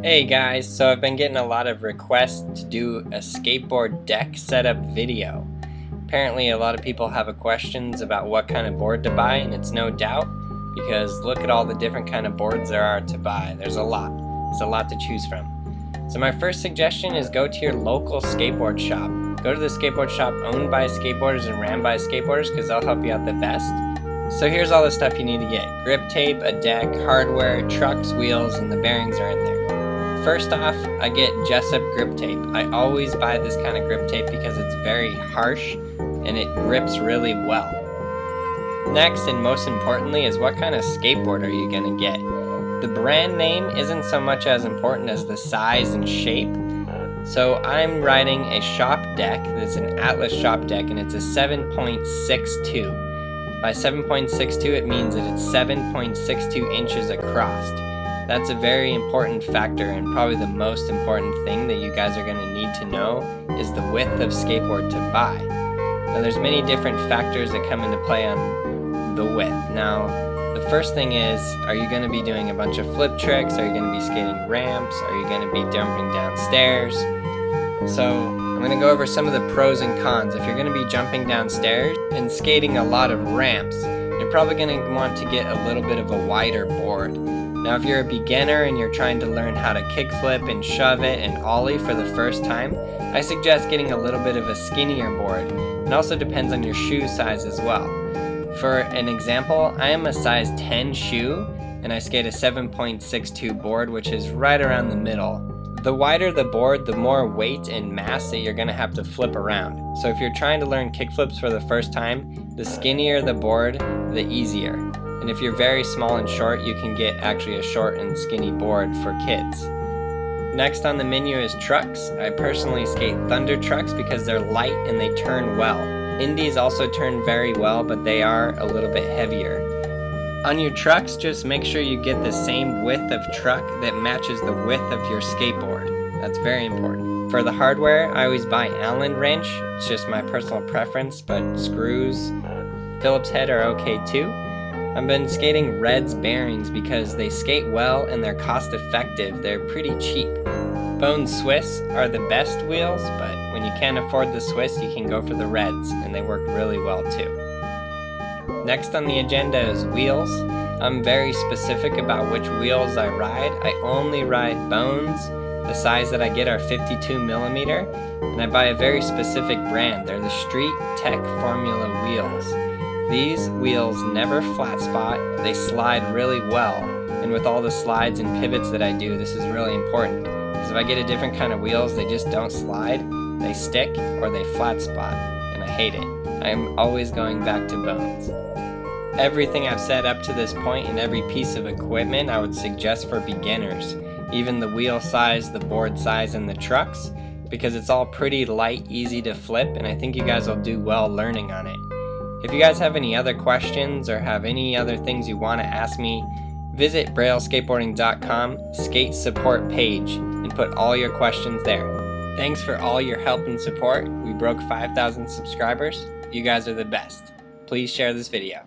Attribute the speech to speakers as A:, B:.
A: Hey guys, so I've been getting a lot of requests to do a skateboard deck setup video. Apparently a lot of people have questions about what kind of board to buy, and it's no doubt because look at all the different kind of boards there are to buy. There's a lot to choose from. So my first suggestion is go to your local skateboard shop. Go to the skateboard shop owned by skateboarders and ran by skateboarders because they'll help you out the best. So here's all the stuff you need to get. Grip tape, a deck, hardware, trucks, wheels, and the bearings are in there. First off, I get Jessup grip tape. I always buy this kind of grip tape because it's very harsh and it grips really well. Next, and most importantly, is what kind of skateboard are you going to get? The brand name isn't so much as important as the size and shape. So I'm riding a shop deck. It's an Atlas shop deck and it's a 7.62. By 7.62 it means that it's 7.62 inches across. That's a very important factor, and probably the most important thing that you guys are going to need to know is the width of skateboard to buy. Now there's many different factors that come into play on the width. Now the first thing is, are you going to be doing a bunch of flip tricks? Are you going to be skating ramps? Are you going to be jumping downstairs? So I'm going to go over some of the pros and cons. If you're going to be jumping downstairs and skating a lot of ramps, you're probably going to want to get a little bit of a wider board. Now if you're a beginner and you're trying to learn how to kickflip and shove it and ollie for the first time, I suggest getting a little bit of a skinnier board. It also depends on your shoe size as well. For an example, I am a size 10 shoe and I skate a 7.62 board, which is right around the middle. The wider the board, the more weight and mass that you're going to have to flip around. So if you're trying to learn kickflips for the first time, the skinnier the board, the easier. And if you're very small and short, you can get actually a short and skinny board for kids. Next on the menu is trucks. I personally skate Thunder trucks because they're light and they turn well. Indies also turn very well, but they are a little bit heavier. On your trucks, just make sure you get the same width of truck that matches the width of your skateboard. That's very important. For the hardware, I always buy Allen wrench. It's just my personal preference, but screws, Phillips head are okay too. I've been skating Red's bearings because they skate well and they're cost effective. They're pretty cheap. Bone Swiss are the best wheels, but when you can't afford the Swiss, you can go for the Reds, and they work really well too. Next on the agenda is wheels. I'm very specific about which wheels I ride. I only ride Bones. The size that I get are 52 millimeter, and I buy a very specific brand. They're the Street Tech Formula wheels. These wheels never flat spot, they slide really well, and with all the slides and pivots that I do, this is really important, because if I get a different kind of wheels, they just don't slide, they stick, or they flat spot, and I hate it. I am always going back to Bones. Everything I've said up to this point and every piece of equipment I would suggest for beginners, even the wheel size, the board size, and the trucks, because it's all pretty light, easy to flip, and I think you guys will do well learning on it. If you guys have any other questions or have any other things you want to ask me, visit brailleskateboarding.com skate support page and put all your questions there. Thanks for all your help and support. We broke 5,000 subscribers. You guys are the best. Please share this video.